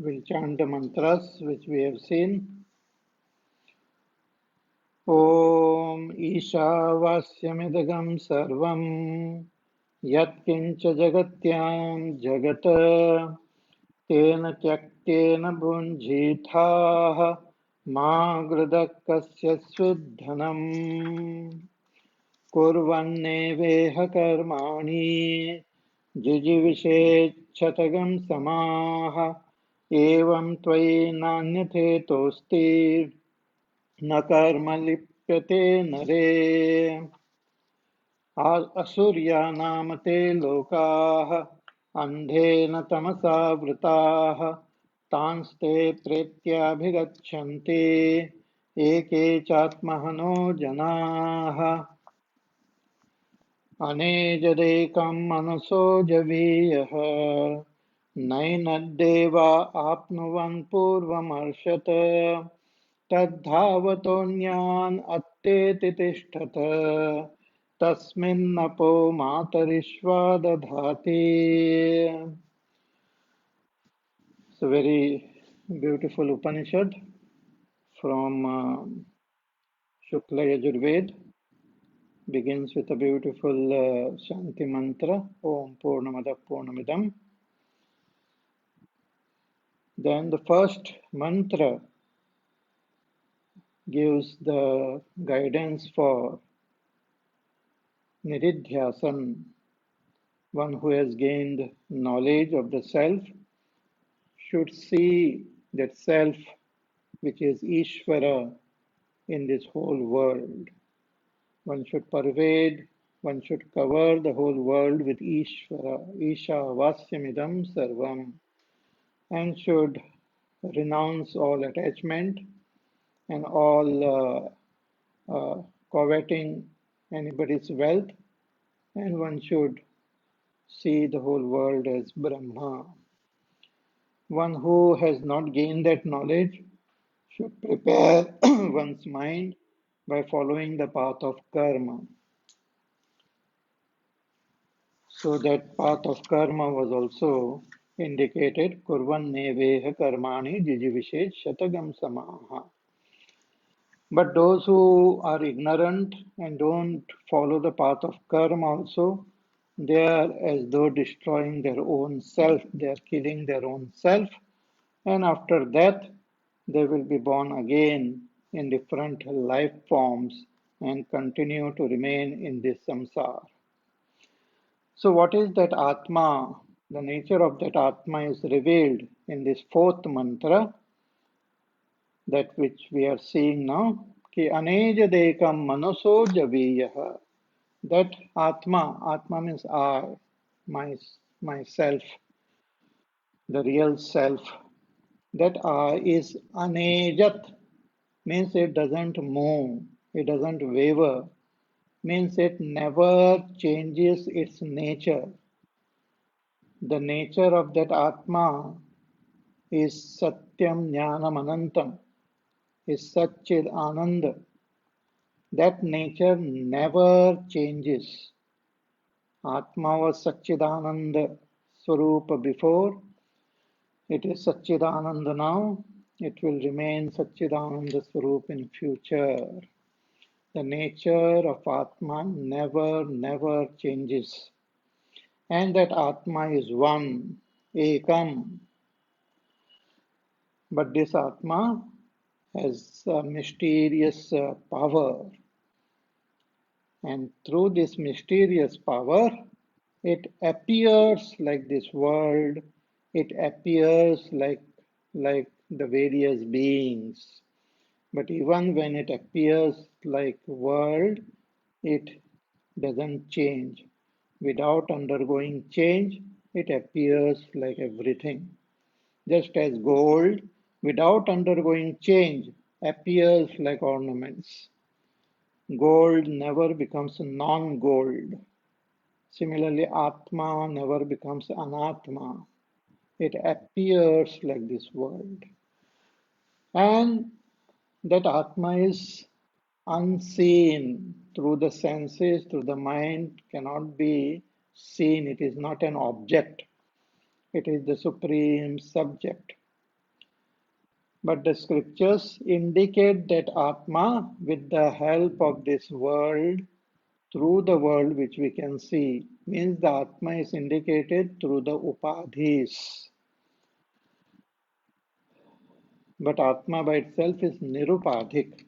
We'll chant the mantras which we have seen. Om Ishavasya Sarvam Yatkincha Jagatyam Jagata Tena Tyaktena Bunjithaha Ma Gradakasya Sudhanam Kurvanneveha Karmani Jijivishet Samaha Evam Tvai Nanyate Tosti न कर्म लिप्यते नरे असुर्यानाम ते लोकाः अन्धेन तमसा वृताः तांस्ते प्रेत्याभिगच्छन्ति ये चात्महनो जनाः अनेजदेकं मनसो जवीयः नैनद्देवा आप्नुवन् पूर्वमर्षत् तद्धावतोऽन्यान् अत्तेति तिष्ठत तस्मिन्नपो मातरिश्वा दधाति. It's a very beautiful Upanishad from Shukla Yajurved. Begins with a beautiful Shanti mantra, Om Purnamada Purnamidam. Then the first mantra gives the guidance for Nididhyasan. One who has gained knowledge of the self should see that self which is Ishvara in this whole world. One should pervade, one should cover the whole world with Ishvara, Ishavasya Sarvam, and should renounce all attachment and all coveting anybody's wealth, and one should see the whole world as Brahma. One who has not gained that knowledge should prepare one's mind by following the path of karma. So that path of karma was also indicated, Kurvan neveha karmani jijivishet shatagam samaha. But those who are ignorant and don't follow the path of karma also, they are as though destroying their own self, they are killing their own self, and after that they will be born again in different life forms and continue to remain in this samsara. So what is that Atma? The nature of that Atma is revealed in this fourth mantra, that which we are seeing now. Ki aneja dekam manaso javiyah. That Atma means I, myself, the real self. That I is anejat, means it doesn't move, it doesn't waver, means it never changes its nature. The nature of that Atma is Satyam Jnanam Anantam, is Satchid Ananda. That nature never changes. Atma was Satchidananda Swarupa before, it is Satchidananda now, it will remain Satchidananda Swarupa in future. The nature of Atma never changes. And that Atma is one, Ekam. But this Atma has a mysterious power. And through this mysterious power, it appears like this world, it appears like the various beings. But even when it appears like world, it doesn't change. Without undergoing change, it appears like everything. Just as gold, without undergoing change, appears like ornaments. Gold never becomes non-gold. Similarly, Atma never becomes Anatma. It appears like this world. And that Atma is unseen through the senses, through the mind, cannot be seen. It is not an object. It is the supreme subject. But the scriptures indicate that Atma, with the help of this world, through the world which we can see, means the Atma is indicated through the Upadhis. But Atma by itself is Nirupadhik.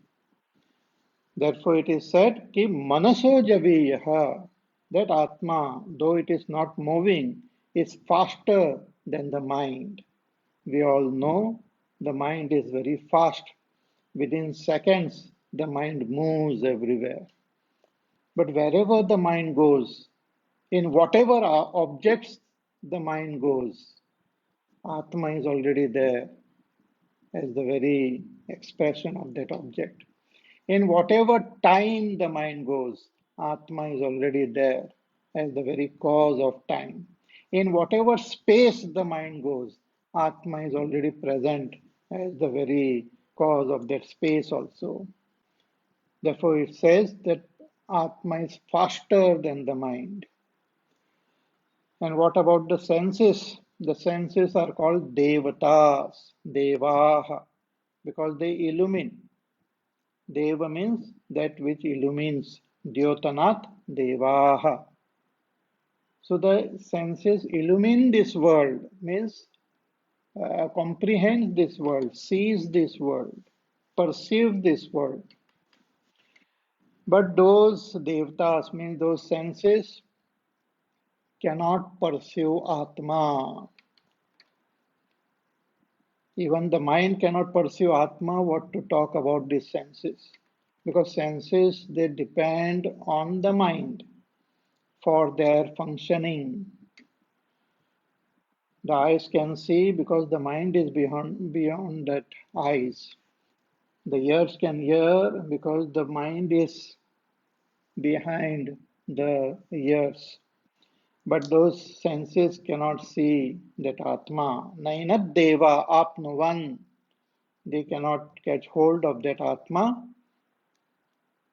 Therefore it is said, Ki Manaso Javiyaha, that Atma, though it is not moving, is faster than the mind. We all know the mind is very fast. Within seconds, the mind moves everywhere. But wherever the mind goes, in whatever objects the mind goes, Atma is already there as the very expression of that object. In whatever time the mind goes, Atma is already there as the very cause of time. In whatever space the mind goes, Atma is already present as the very cause of that space also. Therefore, it says that Atma is faster than the mind. And what about the senses? The senses are called devatas, devaha, because they illumine. Deva means that which illumines. Dyotanat devaha. So the senses illumine this world, means comprehend this world, sees this world, perceive this world. But those devatas, means those senses, cannot pursue Atma. Even the mind cannot pursue Atma, what to talk about these senses? Because senses, they depend on the mind for their functioning. The eyes can see because the mind is beyond that eyes. The ears can hear because the mind is behind the ears. But those senses cannot see that Atma. Nainat Deva Apnuvan. They cannot catch hold of that Atma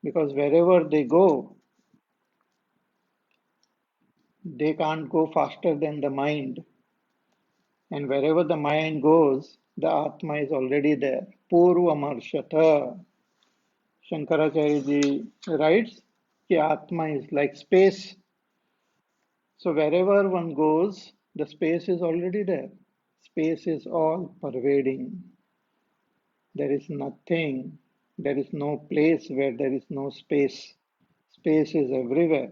because wherever they go, they can't go faster than the mind. And wherever the mind goes, the Atma is already there. Purvamarshata. Shankaracharya ji writes, the Atma is like space. So wherever one goes, the space is already there. Space is all pervading. There is nothing, there is no place where there is no space. Space is everywhere.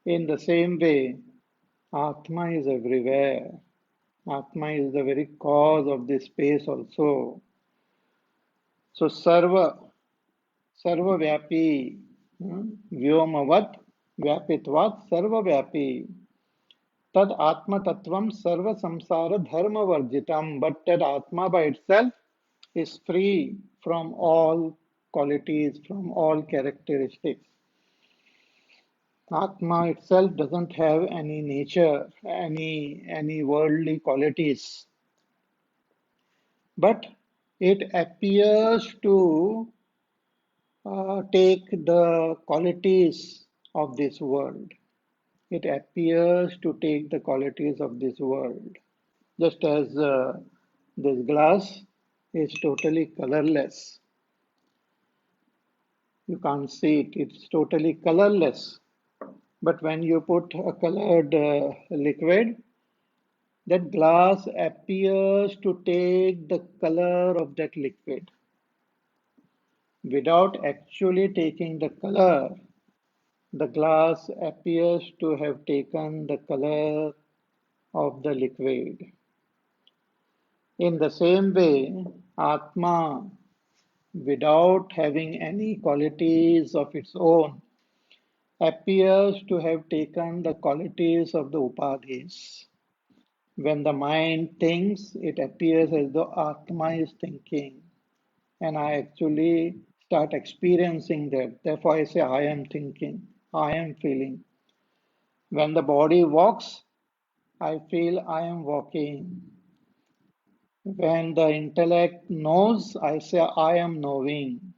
In the same way, Atma is everywhere. Atma is the very cause of this space also. So Sarva Vyapi, Vyomavat Vyapitvat Sarva Vyapi. Tad Atma Tattvam Sarva Samsara Dharma Varjitam. But that Atma by itself is free from all qualities, from all characteristics. Atma itself doesn't have any nature, any worldly qualities, but it appears to take the qualities of this world. It appears to take the qualities of this world. Just as this glass is totally colorless. You can't see it, it's totally colorless. But when you put a colored liquid, that glass appears to take the color of that liquid. Without actually taking the color, the glass appears to have taken the color of the liquid. In the same way, Atma, without having any qualities of its own, appears to have taken the qualities of the Upadhis. When the mind thinks, it appears as though Atma is thinking. And I actually start experiencing that. Therefore, I say, I am thinking, I am feeling. When the body walks, I feel I am walking. When the intellect knows, I say, I am knowing.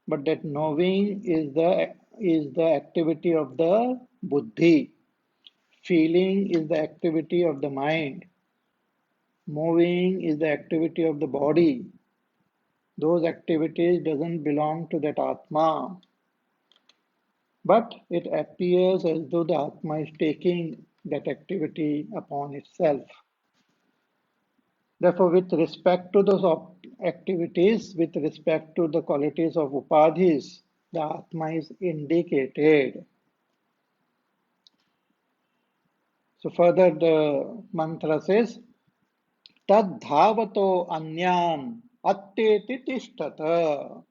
But that knowing is the activity of the buddhi. Feeling is the activity of the mind. Moving is the activity of the body. Those activities doesn't belong to that Atma, but it appears as though the Atma is taking that activity upon itself. Therefore, with respect to those activities, with respect to the qualities of upadhis, the Atma is indicated. So further the mantra says, Tad dhavato anyan atteti tishtata.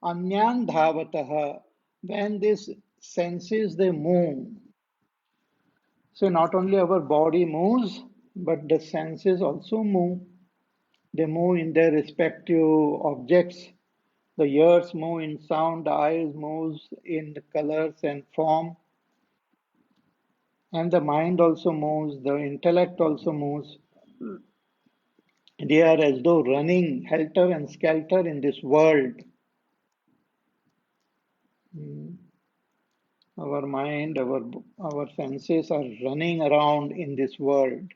Anyan dhavatah. When these senses they move, so not only our body moves, but the senses also move. They move in their respective objects. The ears move in sound, the eyes moves in the colors and form, and the mind also moves, the intellect also moves. They are as though running helter and skelter in this world. Mm. Our mind, our senses are running around in this world.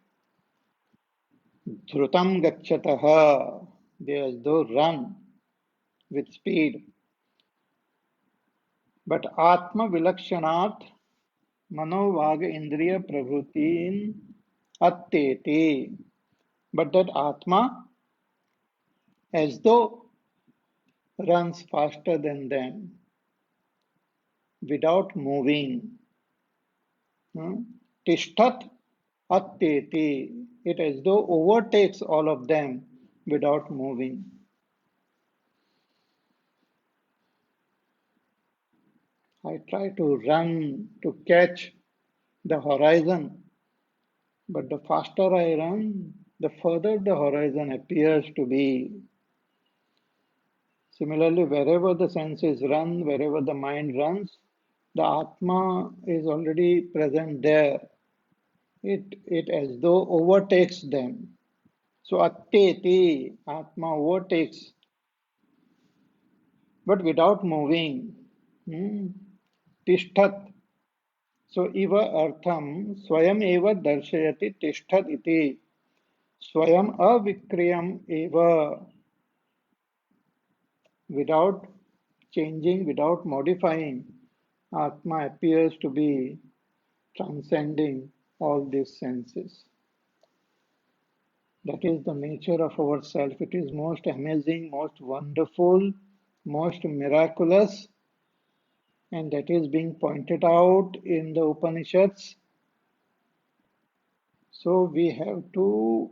Dhrutam gacchataha. They as though run with speed. But Atma Vilakshanat Manovaga Indriya Prabhutin Attete. But that Atma as though runs faster than them without moving. Tishtat Attete. It as though overtakes all of them without moving. I try to run to catch the horizon, but the faster I run, the further the horizon appears to be. Similarly, wherever the senses run, wherever the mind runs, the Atma is already present there. It as though overtakes them. So atteti, Atma overtakes, but without moving. Hmm. Tishtat. So iva artham swayam eva darshayati tishtat iti. Swayam avikriyam eva, without changing, without modifying, Atma appears to be transcending all these senses. That is the nature of our self. It is most amazing, most wonderful, most miraculous, and that is being pointed out in the Upanishads. So we have to,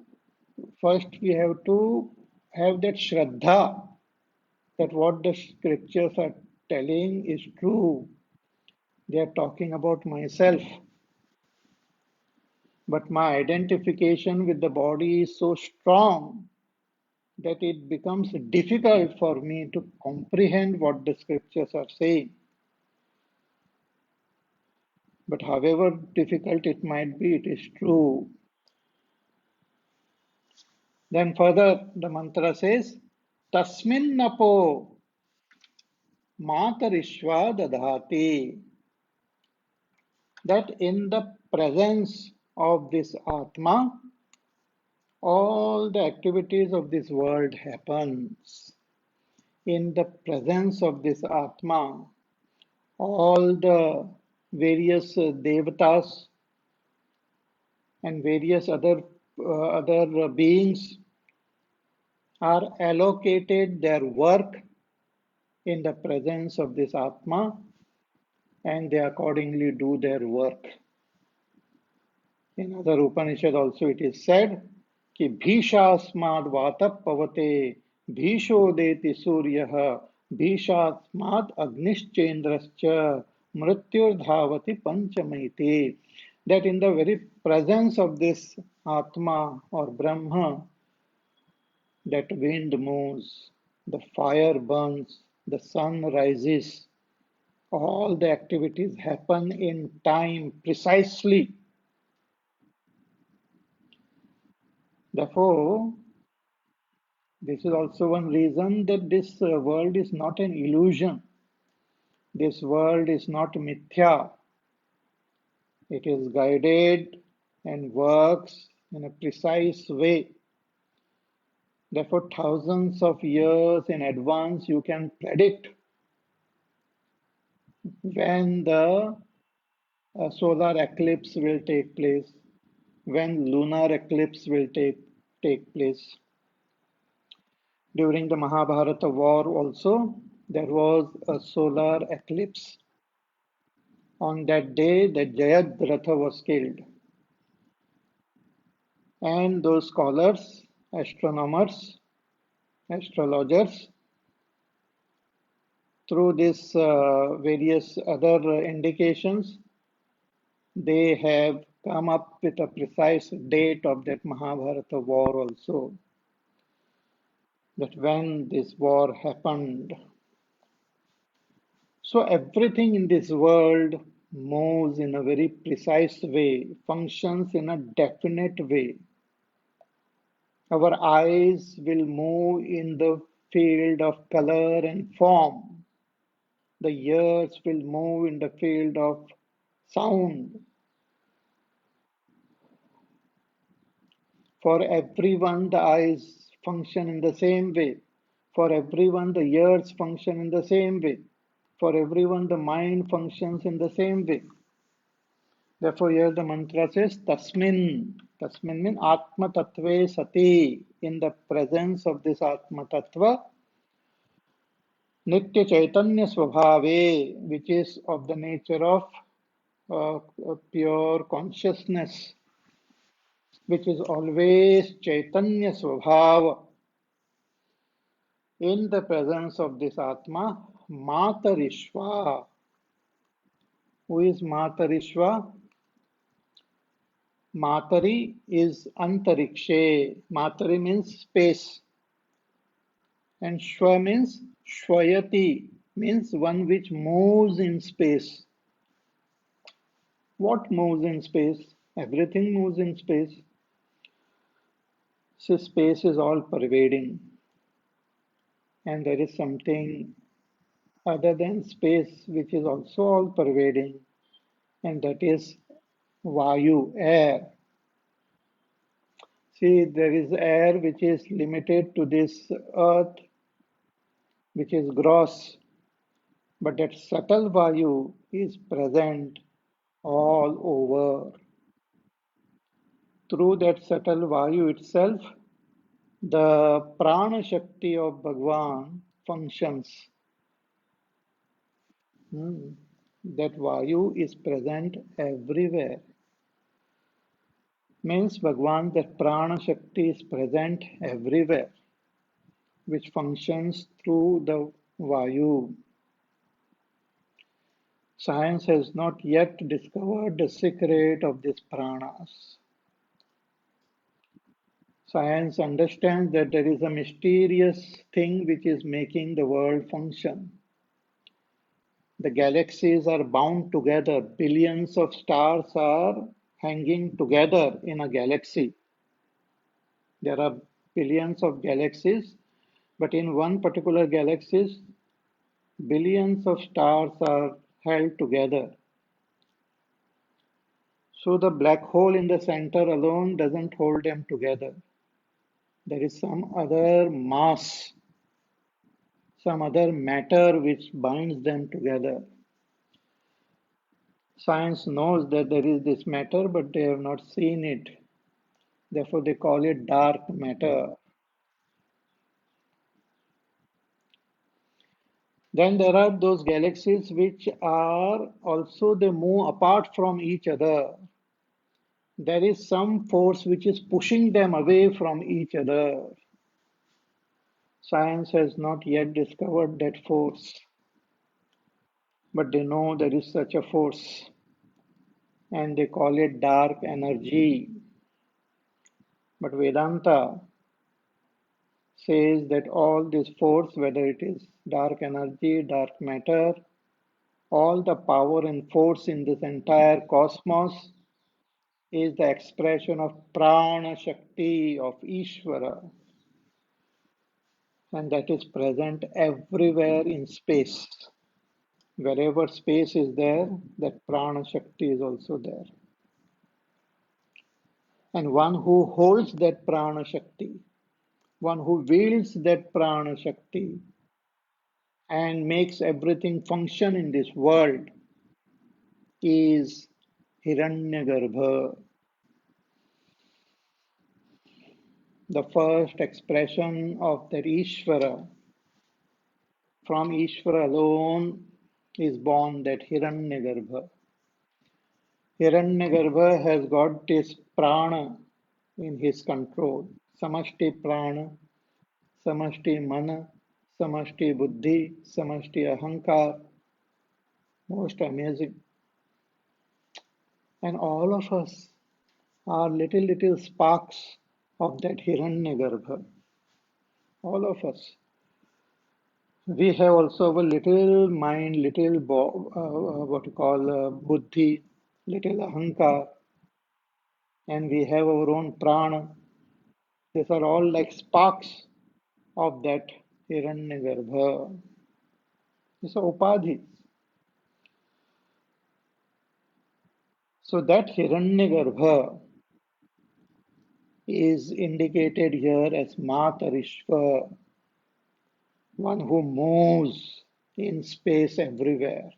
first we have to have that Shraddha, that what the scriptures are telling is true. They are talking about myself. But my identification with the body is so strong that it becomes difficult for me to comprehend what the scriptures are saying. But however difficult it might be, it is true. Then further the mantra says, Tasmin napo matarishva dadhati. That in the presence of this Atma, all the activities of this world happens. In the presence of this Atma, all the various devatas and various other beings are allocated their work in the presence of this Atma, and they accordingly do their work. In other Upanishad also it is said, कि भीषास्माद् वातः पवते भीषोदेति सूर्यः भीषास्माद् अग्निश्चेन्द्रश्च मृत्युर्धावति पंचमैति. That in the very presence of this Atma or Brahma, that wind moves, the fire burns, the sun rises, all the activities happen in time precisely. Therefore, this is also one reason that this world is not an illusion. This world is not mithya. It is guided and works in a precise way. Therefore, thousands of years in advance, you can predict when the solar eclipse will take place, when lunar eclipse will take place. During the Mahabharata war also, there was a solar eclipse. On that day, the Jayadratha was killed. And those scholars, astronomers, astrologers, through these various other indications, they have come up with a precise date of that Mahabharata war also, that when this war happened. So everything in this world moves in a very precise way, functions in a definite way. Our eyes will move in the field of color and form. The ears will move in the field of sound. For everyone, the eyes function in the same way. For everyone, the ears function in the same way. For everyone, the mind functions in the same way. Therefore, here the mantra says Tasmin. Tasmin means Atma Tattve Sati. In the presence of this Atma Tattva, Nitya Chaitanya Swabhave, which is of the nature of pure consciousness, which is always Chaitanya Swabhava. In the presence of this Atma, Matarishva. Who is Matarishva? Matari is Antarikshe. Matari means space. And Shwa means Shwayati, means one which moves in space. What moves in space? Everything moves in space. So space is all pervading. And there is something other than space which is also all pervading, and that is Vayu, air. See, there is air which is limited to this earth, which is gross, but that subtle Vayu is present all over. Through that subtle Vayu itself, the Prana Shakti of Bhagwan functions. That Vayu is present everywhere. Means Bhagwan, that Prana Shakti is present everywhere, which functions through the Vayu. Science has not yet discovered the secret of these pranas. Science understands that there is a mysterious thing which is making the world function. The galaxies are bound together. Billions of stars are hanging together in a galaxy. There are billions of galaxies, but in one particular galaxy, billions of stars are held together. So the black hole in the center alone doesn't hold them together. There is some other mass, some other matter which binds them together. Science knows that there is this matter, but they have not seen it. Therefore, they call it dark matter. Then there are those galaxies which are also, they move apart from each other. There is some force which is pushing them away from each other. Science has not yet discovered that force, but they know there is such a force, and they call it dark energy. But Vedanta says that all this force, whether it is dark energy, dark matter, all the power and force in this entire cosmos is the expression of prana shakti of Ishvara, and that is present everywhere in space. Wherever space is there, that prana shakti is also there. and one who holds that prana shakti, one who wields that prana shakti and makes everything function in this world is Hiranyagarbha, the first expression of that Ishvara. From Ishvara alone is born that Hiranyagarbha. Hiranyagarbha has got this prana in his control. Samashti prana, samashti mana, samashti buddhi, samashti ahankar. Most amazing. And all of us are little sparks of that Hiranyagarbha. All of us. We have also a little mind, what you call buddhi, little ahankar, and we have our own prana. These are all like sparks of that Hiranyagarbha. These are upadhis. So that Hiranyagarbha is indicated here as Matarishva, one who moves in space everywhere,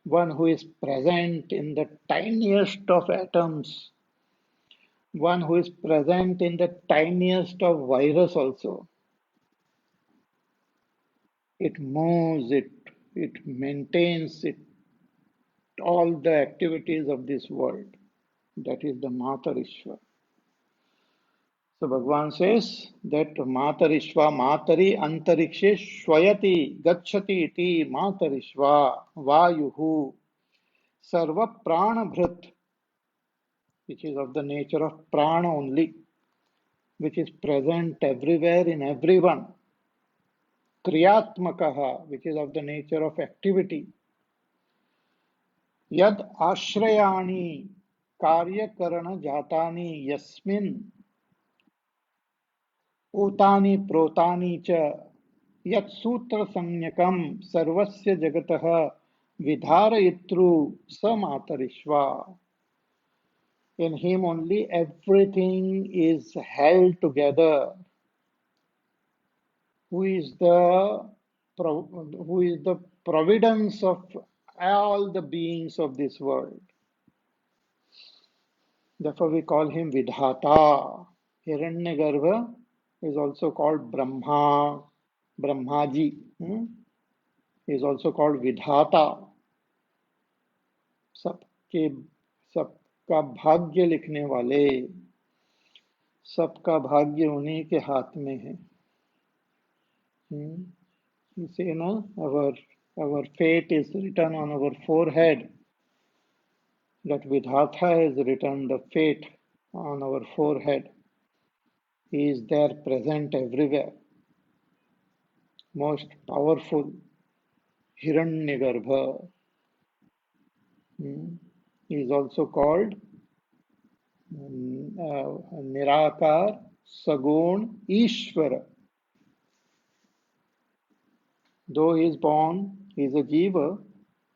one who is present in the tiniest of atoms, one who is present in the tiniest of virus also. It moves, it maintains it, all the activities of this world. That is the Matarishva. So Bhagavan says that Matarishva Matari Antarikshe Shwayati Gachati iti Matarishva Vayuhu Sarva Prana Bhrit, which is of the nature of prana only, which is present everywhere in everyone. Kriyatmakaha, which is of the nature of activity. Yad Ashrayani Karyakarana Jatani Yasmin ऊतानि प्रोतानि च यत्सूत्रसंज्ञकं सर्वस्य जगतः विधारयितृ स मातरिश्वा. In him only everything is held together. Who is the providence of all the beings of this world. Therefore we call him Vidhata. Hiranyagarbha is also called Brahma, Brahmaji. Is also called Vidhata. सबके सबका भाग्य लिखने वाले, सबका भाग्य उन्हीं के हाथ में है. You say, no, our fate is written on our forehead. That Vidhata has written the fate on our forehead. He is there present everywhere. Most powerful Hiranyagarbha. He is also called Nirakar Sagun Ishvara. Though he is born, he is a jiva,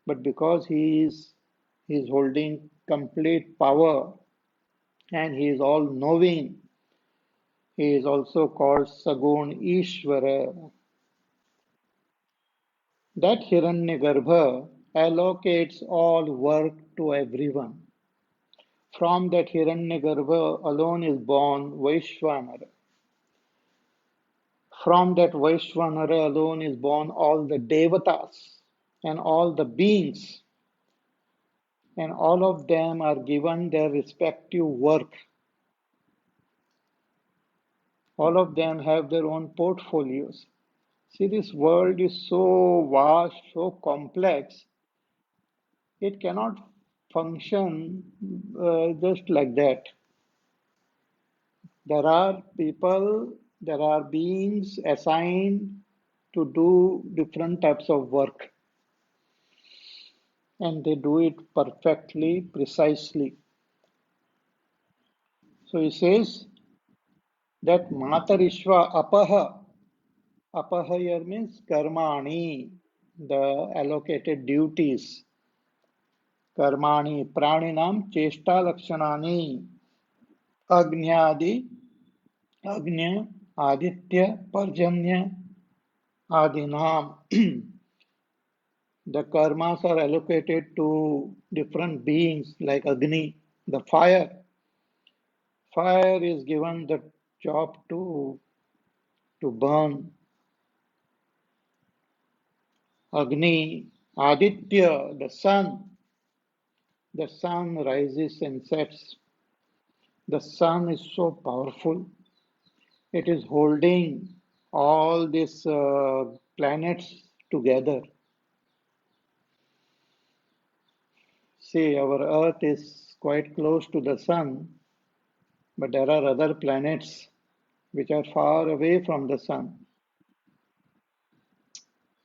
but because he is holding complete power and he is all knowing, he is also called Sagun Ishvara. That Hiranyagarbha allocates all work to everyone. From that Hiranyagarbha alone is born Vaishvanara. From that Vaishvanara alone is born all the Devatas and all the beings, and all of them are given their respective work. All of them have their own portfolios. See, this world is so vast, so complex, it cannot function just like that. There are people, there are beings assigned to do different types of work, and they do it perfectly, precisely. So he says that Matarishva Apaha, Apaha here means Karmani, the allocated duties. Karmani Praninam Cheshta Lakshanani Agnyadi, Agnya, Aditya, Parjanya, Adinam. The karmas are allocated to different beings like Agni, the fire. Fire is given the job to burn. Agni, Aditya, the sun. The sun rises and sets. The sun is so powerful. It is holding all these planets together. See, our Earth is quite close to the sun, but there are other planets which are far away from the sun,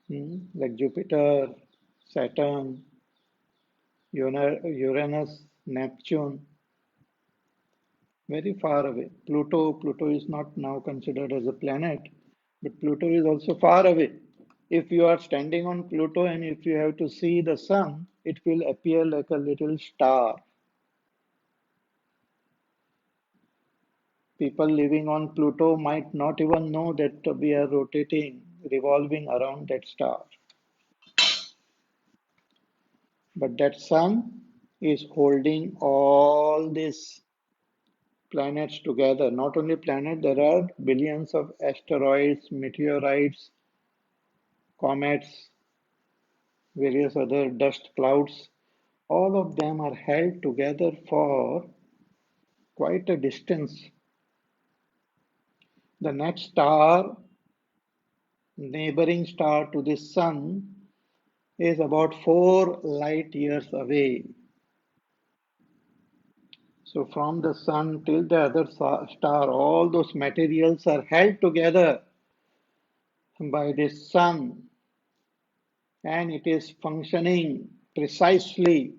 like Jupiter, Saturn, Uranus, Neptune, very far away. Pluto is not now considered as a planet, but Pluto is also far away. If you are standing on Pluto and if you have to see the sun, it will appear like a little star. People living on Pluto might not even know that we are rotating, revolving around that star. But that sun is holding all these planets together. Not only planets, there are billions of asteroids, meteorites, comets, various other dust clouds. All of them are held together for quite a distance. The next star, neighboring star to the sun, is about 4 light years away. So from the sun till the other star, all those materials are held together by the sun, and it is functioning precisely.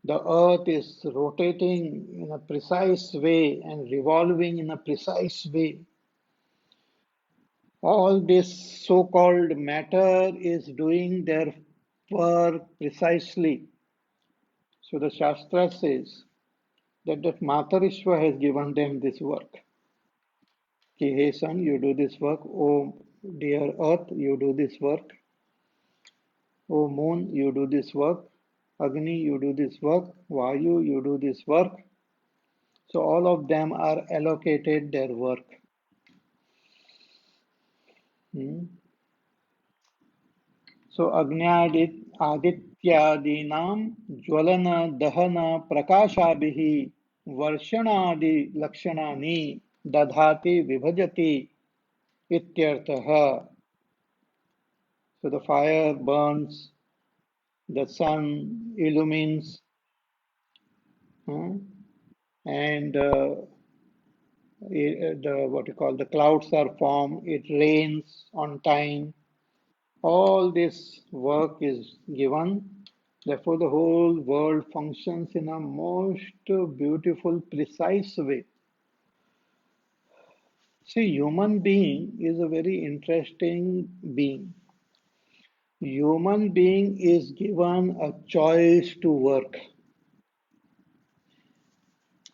The earth is rotating in a precise way and revolving in a precise way. All this so-called matter is doing their work precisely. So the Shastra says that Matarishwa has given them this work. Ki, hey son, you do this work. Oh dear earth, you do this work. Oh moon, you do this work. Agni, you do this work. Vayu, you do this work. So all of them are allocated their work. Hmm. So Adityanam Jwalana Dahana Prakashabhihi Varshanaadi Lakshanani Dadhati Vibhajati Ityarthaha. So the fire burns, the sun illumines, and the what you call the clouds are formed. It rains on time. All this work is given. Therefore, the whole world functions in a most beautiful, precise way. See, human being is a very interesting being. Human being is given a choice to work.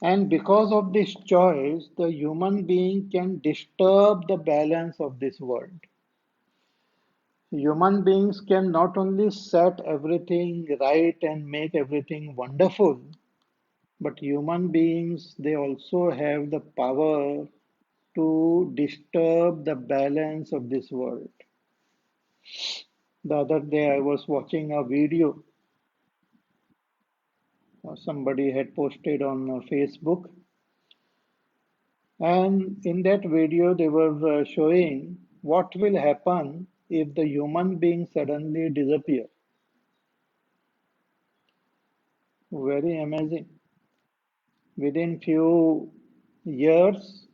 And because of this choice, the human being can disturb the balance of this world. Human beings can not only set everything right and make everything wonderful, but human beings, they also have the power to disturb the balance of this world. The other day I was watching a video somebody had posted on Facebook, and in that video they were showing what will happen if the human being suddenly disappear. Very amazing. Within few years,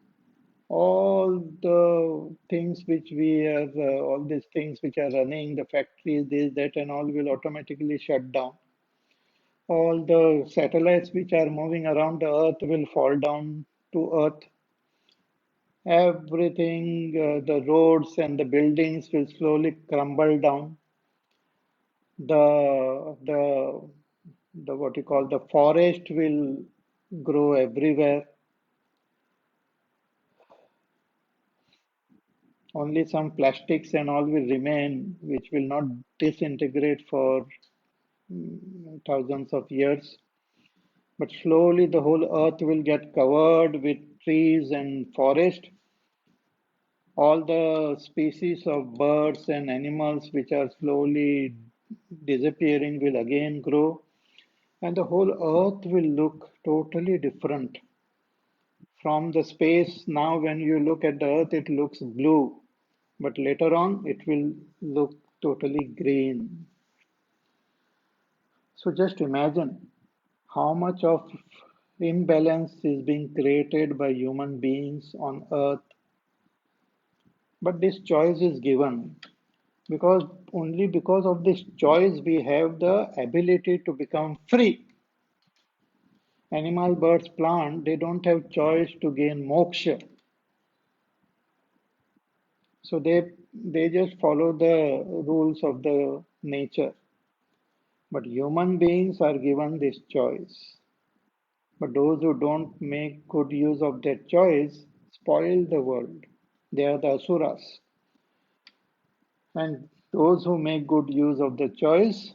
all the things which we are, all these things which are running, the factories, this, that, and all will automatically shut down. All the satellites which are moving around the earth will fall down to earth. Everything, the roads and the buildings will slowly crumble down. The what you call the forest will grow everywhere. Only some plastics and all will remain, which will not disintegrate for thousands of years. But slowly the whole earth will get covered with trees and forest. All the species of birds and animals which are slowly disappearing will again grow, and the whole earth will look totally different. From the space, now when you look at the earth, it looks blue, but later on it will look totally green. So just imagine how much of imbalance is being created by human beings on earth. But this choice is given because only because of this choice we have the ability to become free. Animal, birds, plant, they don't have choice to gain moksha. So they just follow the rules of the nature. But human beings are given this choice. But those who don't make good use of their choice spoil the world. They are the asuras. And those who make good use of the choice,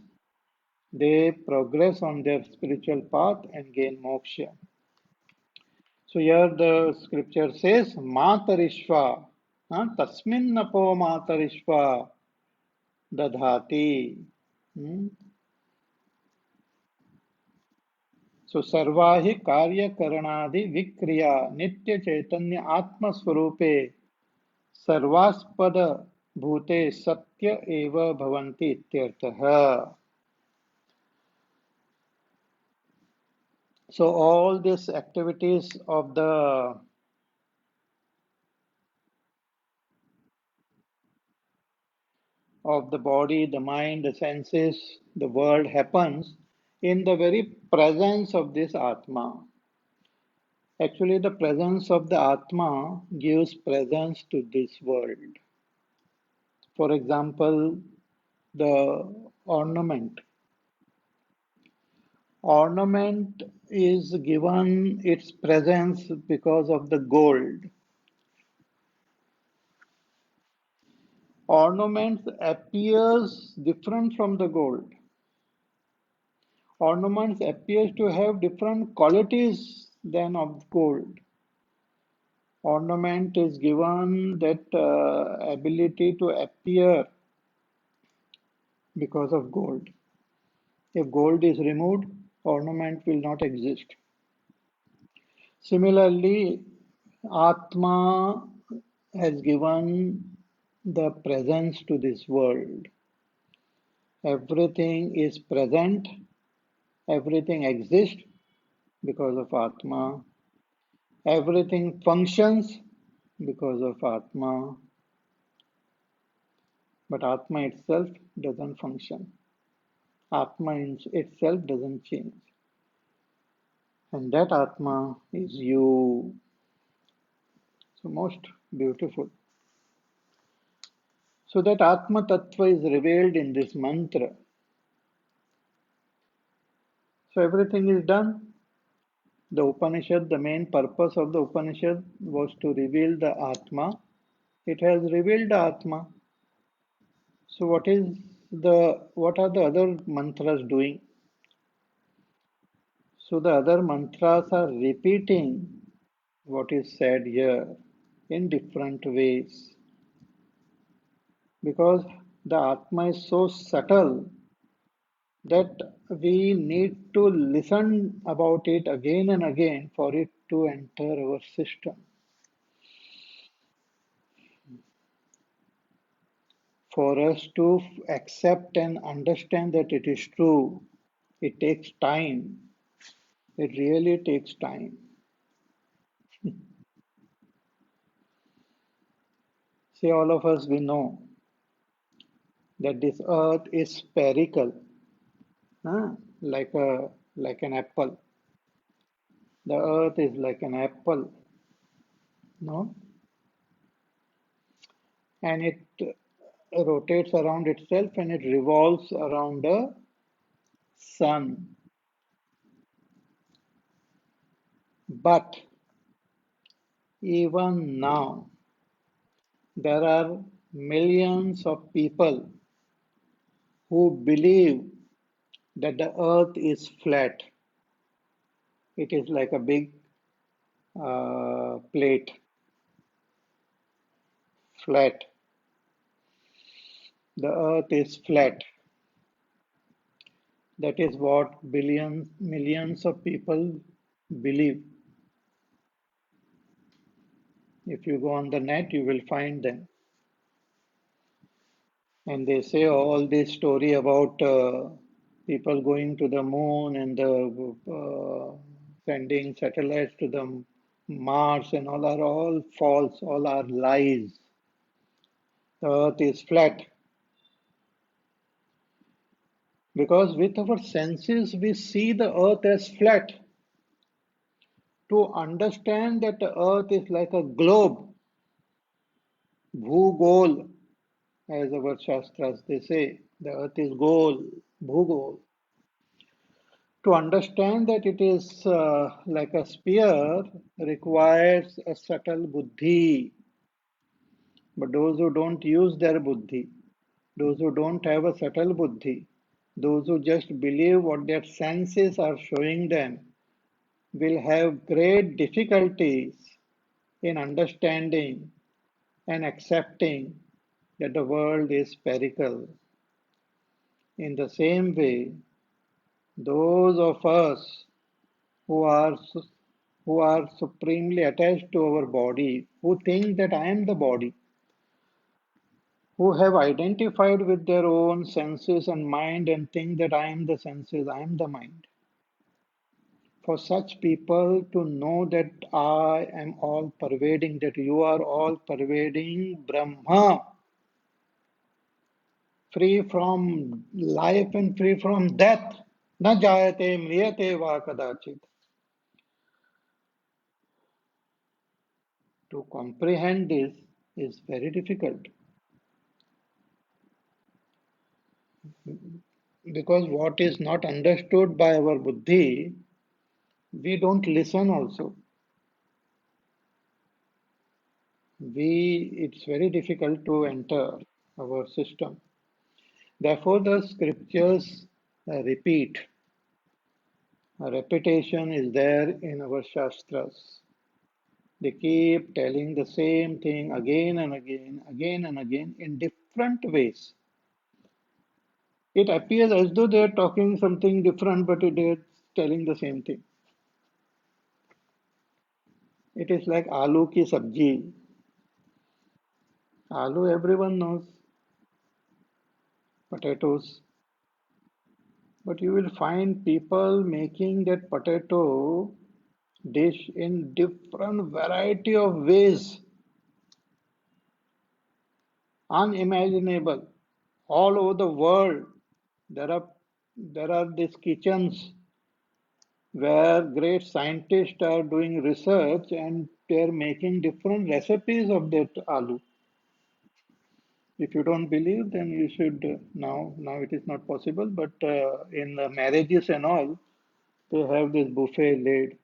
they progress on their spiritual path and gain moksha. So here the scripture says, Matarishva, Tasminnapo Matarishva Dadhati. Hmm? So Sarvahi Karya Karanadi Vikriya Nitya Chaitanya Atma Swarupe Sarvaspada Bhute Satya Eva Bhavanti Ityartha. So all these activities of the body, the mind, the senses, the world happens in the very presence of this Atma. Actually, the presence of the Atma gives presence to this world. For example, the ornament. Ornament is given its presence because of the gold. Ornaments appears different from the gold. Ornaments appears to have different qualities than of gold. Ornament is given that ability to appear because of gold. If gold is removed, ornament will not exist. Similarly, Atma has given the presence to this world. Everything is present, everything exists because of Atma. Everything functions because of Atma, but Atma itself doesn't function. Atma itself doesn't change. And that Atma is you. So most beautiful. So that Atma Tattva is revealed in this mantra. So everything is done. The Upanishad, the main purpose of the Upanishad was to reveal the Atma. It has revealed the Atma. So what are the other mantras doing? So the other mantras are repeating what is said here in different ways because the Atma is so subtle that we need to listen about it again and again for it to enter our system. For us to accept and understand that it is true, it takes time. It really takes time. See, all of us, we know that this earth is spherical, huh? like an apple. The earth is like an apple, no? And it rotates around itself and it revolves around the sun. But even now, there are millions of people who believe that the earth is flat. It is like a big plate, flat. The earth is flat. That is what billions, millions of people believe. If you go on the net, you will find them. And they say all this story about people going to the moon and sending satellites to the Mars and all are all false, all are lies. The earth is flat because with our senses we see the earth as flat. To understand that the earth is like a globe, bhugol, as our shastras they say, the earth is gol, bhugol. To understand that it is like a sphere requires a subtle buddhi. But those who don't use their buddhi, those who don't have a subtle buddhi, those who just believe what their senses are showing them, will have great difficulties in understanding and accepting that the world is spherical. In the same way, those of us who are who are supremely attached to our body, who think that I am the body, who have identified with their own senses and mind and think that I am the senses, I am the mind. For such people to know that I am all pervading, that you are all pervading Brahma, free from life and free from death. Na jayate mriyate va kadachit. To comprehend this is very difficult because what is not understood by our buddhi, we don't listen also. It's very difficult to enter our system. Therefore, the scriptures repeat. A repetition is there in our shastras. They keep telling the same thing again and again in different ways. It appears as though they are talking something different, but they are telling the same thing. It is like aloo ki sabji. Aloo everyone knows, potatoes. But you will find people making that potato dish in different variety of ways, unimaginable. All over the world, there are these kitchens where great scientists are doing research and they're making different recipes of that aloo. If you don't believe, then you should now it is not possible, but in the marriages and all, they have this buffet laid,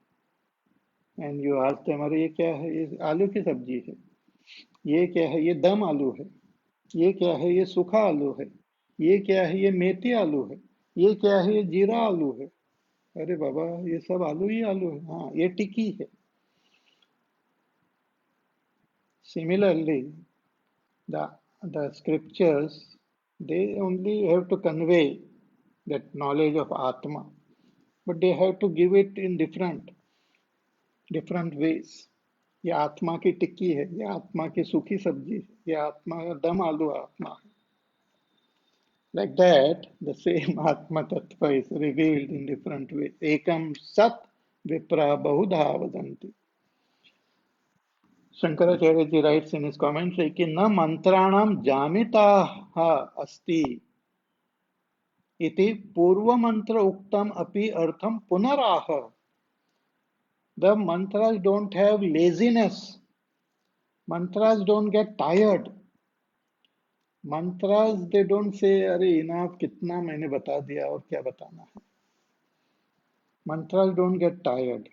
and you ask them, अरे ये क्या है? ये आलू की सब्जी है. ये क्या है? ये दम आलू है. ये क्या है? ये सूखा आलू है. ये क्या है? ये मेथी आलू है. ये क्या है? ये जीरा आलू है. अरे बाबा, ये सब आलू ही आलू है. हाँ, ये टिक्की है. Similarly, the the scriptures, they only have to convey that knowledge of Atma, but they have to give it in different ways. ये आत्मा की टिक्की है, ये आत्मा की सूखी सब्जी है, ये आत्मा का दम आलू आत्मा है. Like that, the same Atma Tattva is revealed in different ways. Ekam Sat Vipra Bahudha Vadanti. Shankaracharya ji writes in his commentary कि न मंत्राणाम जामिता अस्ति इति पूर्व मंत्र uktam api artham punaraha. The mantras don't have laziness. Mantras don't get tired. Mantras, they don't say, अरे enough, कितना मैंने बता दिया और क्या बताना है. Mantras don't get tired.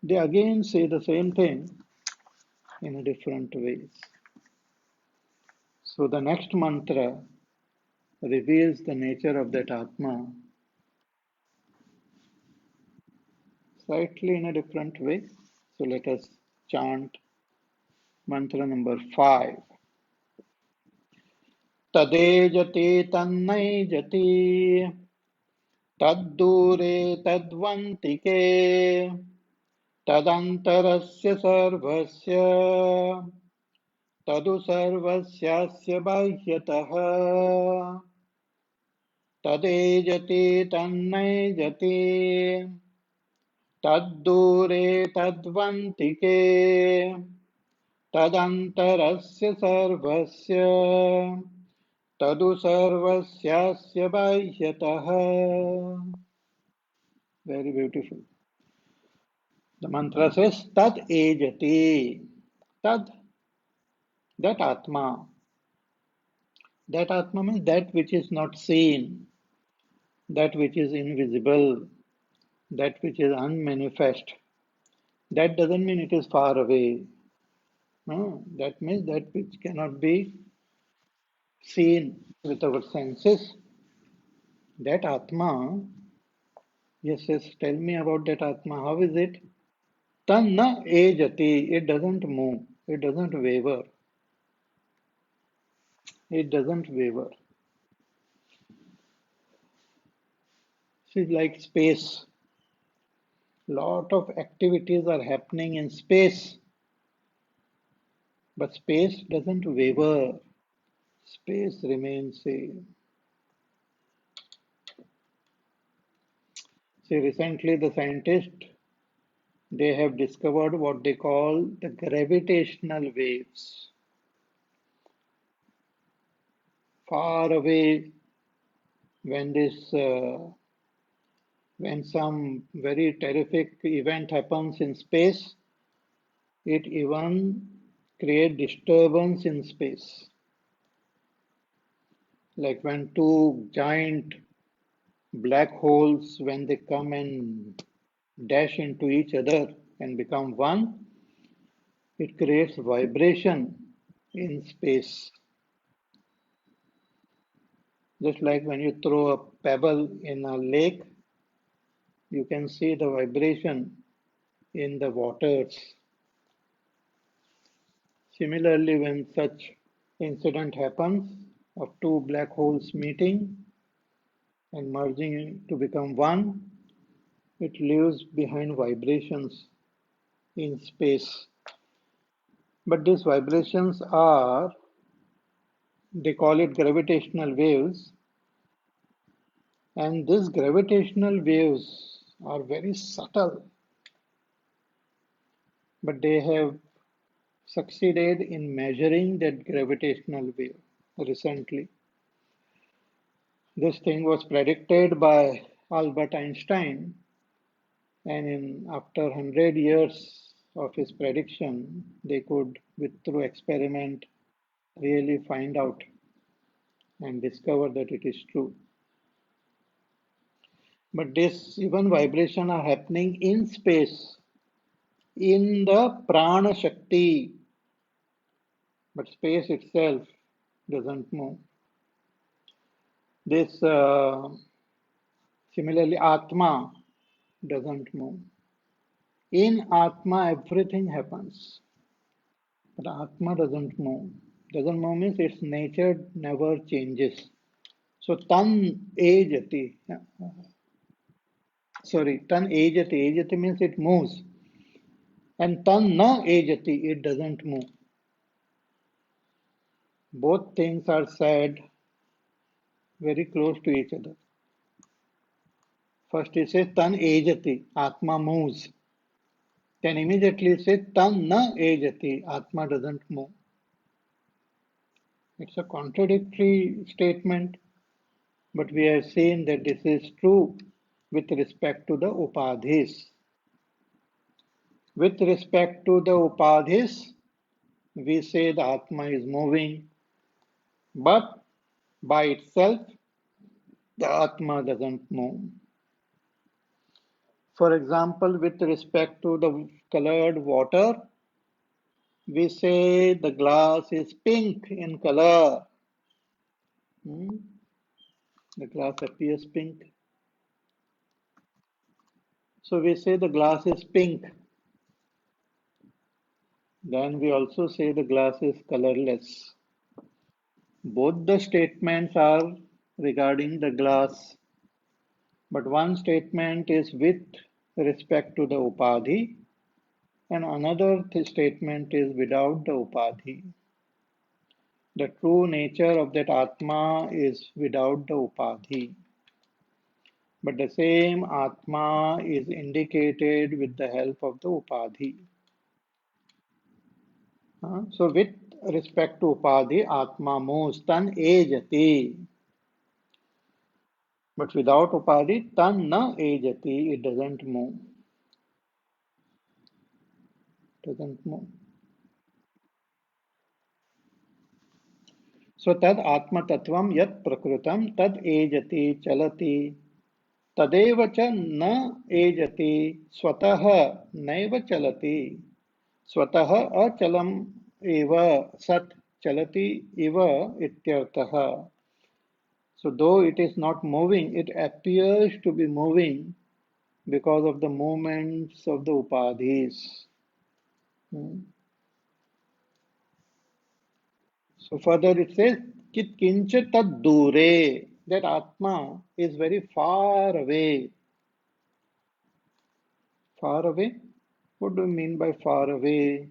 They again say the same thing in a different ways. So the next mantra reveals the nature of that Atma slightly in a different way. So let us chant mantra number 5. Tadejati tannai तद्दूरे तद्वन्तिके तदन्तरस्य सर्वस्य तदु सर्वस्यास्य बाह्यतः तदेजति तन्नैजति तद्दूरे तद्वन्तिके तदन्तरस्य सर्वस्य तदु सर्वस्यास्य बाह्यतः. Very beautiful. The mantra says Tad ejati. Tad, that Atma. That Atma means that which is not seen, that which is invisible, that which is unmanifest. That doesn't mean it is far away. No, that means that which cannot be seen with our senses. That Atma, yes, tell me about that Atma. How is it? Tan na ejati. It doesn't move. It doesn't waver. It doesn't waver. It's like space. Lot of activities are happening in space, but space doesn't waver. Space remains same. See, recently the scientists they have discovered what they call the gravitational waves. Far away, when when some very terrific event happens in space, it even creates disturbance in space. Like when two giant black holes, when they come and dash into each other and become one, it creates vibration in space. Just like when you throw a pebble in a lake, you can see the vibration in the waters. Similarly, when such incident happens of two black holes meeting and merging to become one, it leaves behind vibrations in space. But these vibrations are, they call it gravitational waves, and these gravitational waves are very subtle, but they have succeeded in measuring that gravitational wave recently. This thing was predicted by Albert Einstein, and after 100 years of his prediction, they could, through experiment, really find out and discover that it is true. But this even vibration are happening in space, in the prana shakti, but space itself doesn't move. This similarly, Atma doesn't move. In Atma, everything happens, but Atma doesn't move. Doesn't move means its nature never changes. So tan ejati, tan ejati. Ejati means it moves, and tan na ejati, it doesn't move. Both things are said very close to each other. First it says tan ejati, Atma moves. Then immediately it says tan na ejati, Atma doesn't move. It's a contradictory statement, but we have seen that this is true with respect to the upadhis. With respect to the upadhis, we say the Atma is moving, but by itself, the Atma doesn't move. For example, with respect to the colored water, We say the glass is pink in color. Hmm? The glass appears pink. So we say the glass is pink. Then we also say the glass is colorless. Both the statements are regarding the glass, but one statement is with respect to the upadhi, and another statement is without the upadhi. The true nature of that Atma is without the upadhi, but the same Atma is indicated with the help of the upadhi. So, with respect to upadhi, Atma moves, tan ejati. But without upadhi, tan na ejati, it doesn't move. Doesn't move. So tad atma tatvam yat prakrutam tad ejati chalati तदेव च न एजति स्वतः नैव चलति स्वतः अचलम एव सत् चलति इव इत्यर्थः. So though it is not moving, it appears to be moving because of the movements of the upadhis. Hmm. So further it says kit kincha tad dure, that Atma is very far away. Far away? What do you mean by far away?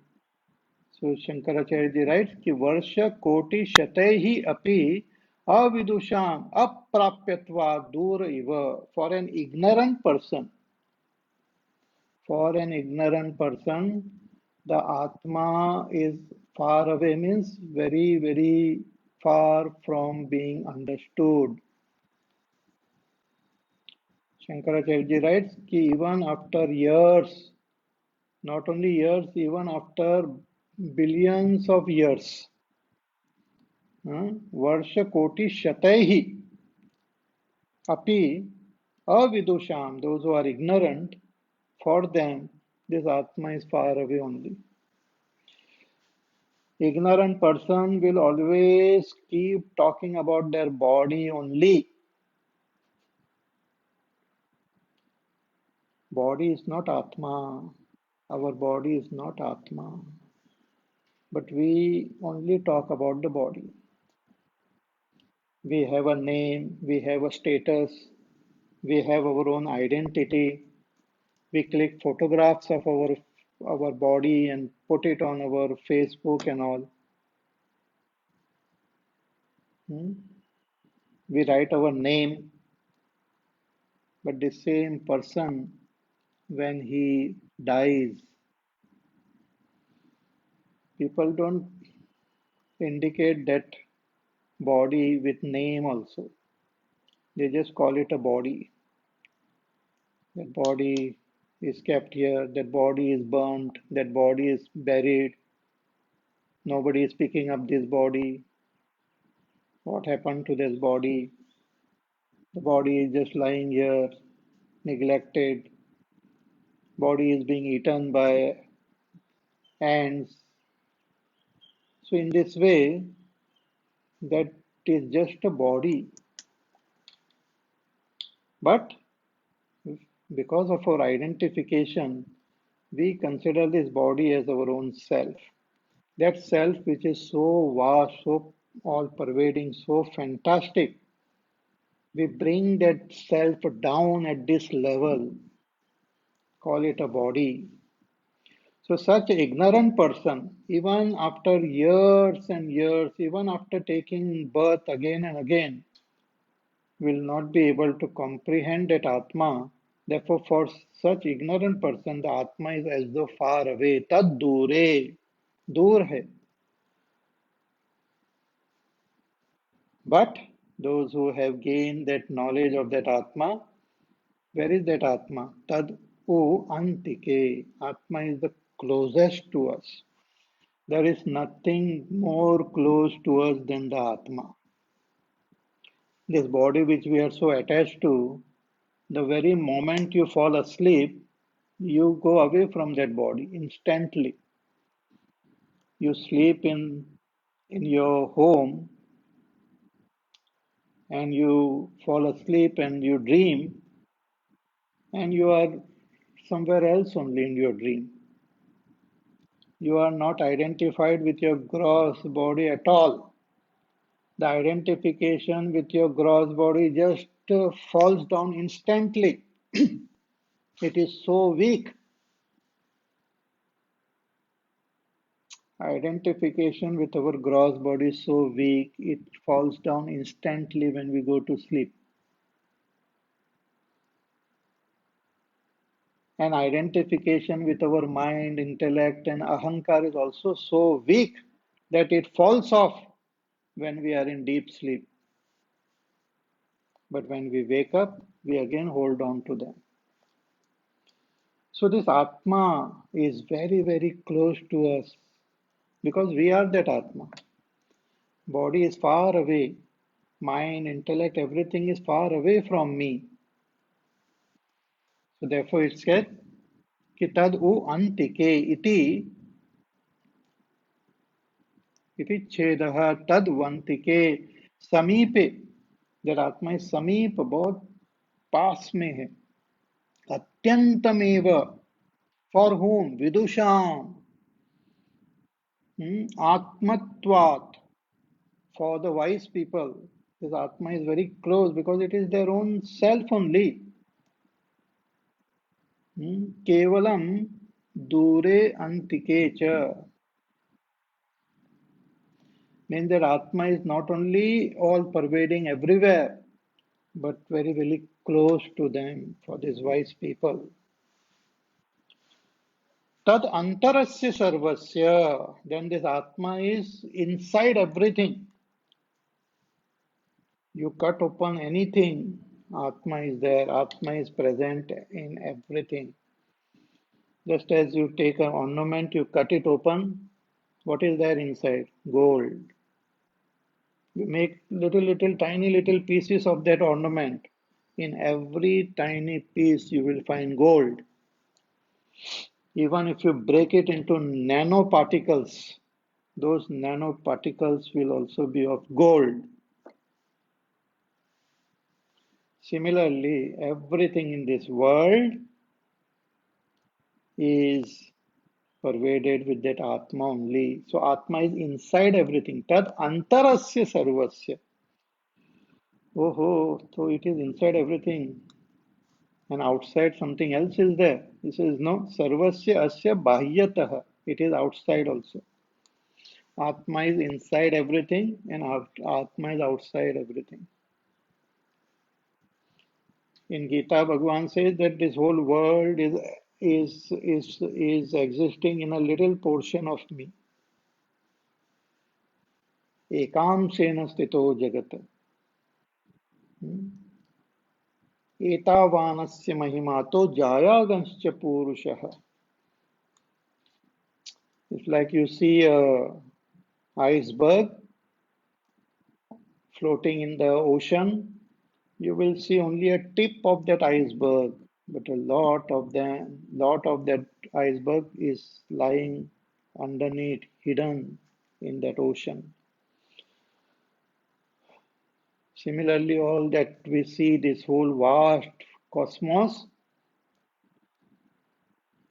So Shankaracharya writes कि वर्ष कोटि शतैहि अपि अविदुषाम अप्राप्यत्वा दूर इव. For an ignorant person, the Atma is far away, means very, very far from being understood. Shankaracharya writes कि even after years, not only years, even after billions of years, वर्ष कोटि शतैहि api avidusham, those who are ignorant, for them this Atma is far away only. Ignorant person will always keep talking about their body only. Body is not Atma. Our body is not Atma. But we only talk about the body. We have a name, we have a status, we have our own identity. We click photographs of our body and put it on our Facebook and all. Hmm? We write our name, but the same person, when he dies, people don't indicate that body with name also. They just call it a body. That body is kept here, that body is burnt, that body is buried. Nobody is picking up this body. What happened to this body? The body is just lying here, neglected. Body is being eaten by ants. So in this way, that is just a body. But because of our identification, we consider this body as our own self. That self which is so vast, so all pervading, so fantastic, we bring that self down at this level, call it a body. So such ignorant person, even after years and years, even after taking birth again and again, will not be able to comprehend that Atma. Therefore, for such ignorant person, the Atma is as though far away. Tad dure, dur hai. But those who have gained that knowledge of that Atma, where is that Atma? Tad u antike. Atma is the closest to us. There is nothing more close to us than the Atma. This body which we are so attached to, the very moment you fall asleep, you go away from that body instantly. You sleep in your home and you fall asleep and you dream, and you are somewhere else only in your dream. You are not identified with your gross body at all. The identification with your gross body just falls down instantly. It is so weak. Identification with our gross body is so weak, it falls down instantly when we go to sleep. And identification with our mind, intellect, and ahankar is also so weak that it falls off when we are in deep sleep. But when we wake up, we again hold on to them. So this Atma is very, very close to us because we are that Atma. Body is far away. Mind, intellect, everything is far away from me. So therefore it said, कि तद उ अंतिके इति छेदः तद वंतिके समीपे. that आत्मा इस समीप, बहुत पास में है. अत्यंतमेव, for whom? Vidusham. Atmatvat, for the wise people. This Atma is very close because it is their own self only. Kevalam dure antike cha. Means that Atma is not only all pervading everywhere, but very, very close to them for these wise people. Tad antarasya sarvasya. Then this Atma is inside everything. You cut open anything, Atma is there, Atma is present in everything. Just as you take an ornament, you cut it open, what is there inside? Gold. You make little tiny little pieces of that ornament. In every tiny piece, you will find gold. Even if you break it into nanoparticles, those nanoparticles will also be of gold. Similarly, everything in this world is pervaded with that Atma only. So Atma is inside everything. Tad antarasya sarvasya. Oh, so it is inside everything. And outside something else is there. He says, no, sarvasya asya bahyatah. It is outside also. Atma is inside everything and Atma is outside everything. In Gita, Bhagavan says that this whole world is existing in a little portion of me. एकांशेन स्थितो जगत. एतावानस्य महिमा तो जायागंश्च पूरुषः. It's like you see a iceberg floating in the ocean. You will see only a tip of that iceberg, but a lot of that iceberg is lying underneath, hidden in that ocean. Similarly, all that we see, this whole vast cosmos,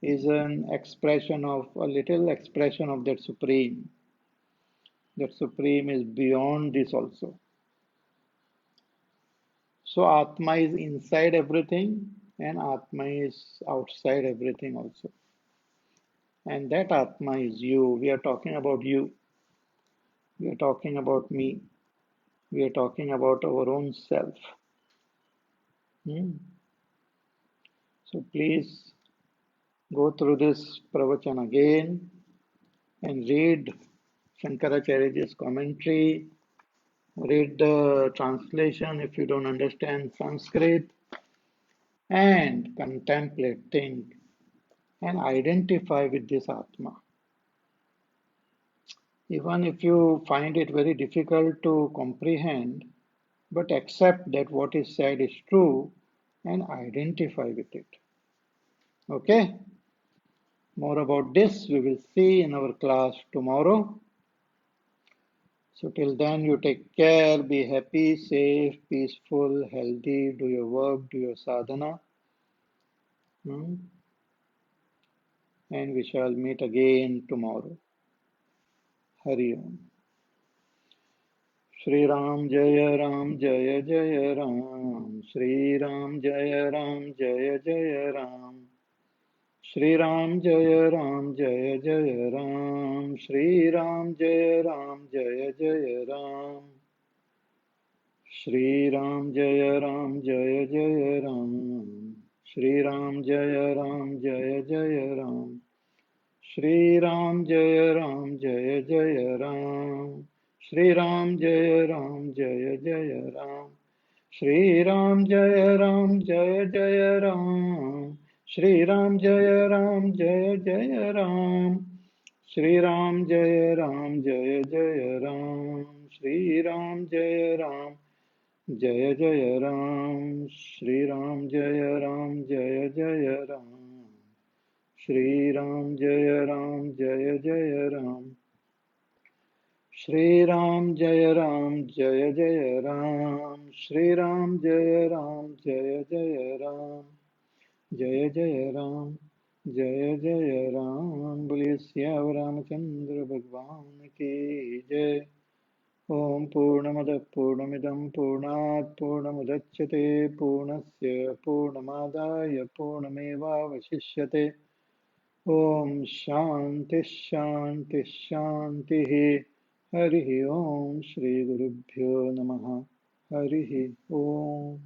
is an expression of a little expression of that Supreme. That Supreme is beyond this also. So Atma is inside everything and Atma is outside everything also. And that Atma is you. We are talking about you. We are talking about me. We are talking about our own self. So please go through this pravachan again and read Shankaracharya's commentary, read the translation if you don't understand Sanskrit, and contemplate, think, and identify with this Atma. Even if you find it very difficult to comprehend, but accept that what is said is true and identify with it. Okay? More about this we will see in our class tomorrow. So till then, you take care, be happy, safe, peaceful, healthy, do your work, do your sadhana, hmm? And we shall meet again tomorrow. Hari Om. Shri Ram Jaya Ram Jaya Jaya Ram. Shri Ram Jaya Ram Jaya Jaya Ram. Shri Ram Jaya Ram Jaya Jaya Ram. Shri Ram Jaya Ram Jaya Jaya Ram. Shri Ram Jaya Ram Jaya Jaya Ram. Shri Ram Jaya Ram Jaya Jaya Ram. Shri Ram Jaya Ram Jaya Jaya Ram. Shri Ram Jaya Ram Jaya Jaya Ram. Shri Ram Jaya Ram Jaya Jaya Ram. Shri Ram Jaya Ram Jaya Jaya Ram. Shri Ram Jaya Ram Jaya Jaya Ram. Shri Ram Jaya Ram Jaya Jaya Ram. Shri Ram Jaya Ram Jaya Jaya Ram. Shri Ram Jaya Ram Jaya Jaya Ram. Shri Ram Jaya Ram Jaya Jaya Ram. Shri Ram Jaya Ram Jaya Jaya Ram. Jaya Jaya Ram. Jaya Jaya Ram. Boliye Siyavar Ramachandra Bhagwan ki Jai. Om Purnamada Purnamidam Purnat Purnamudachyate Purnasya Purnamadaya Purnameva Vashishyate. Om Shanti Shanti Shanti. Harihi Om Shri Gurubhyo Namaha. Harihi Om.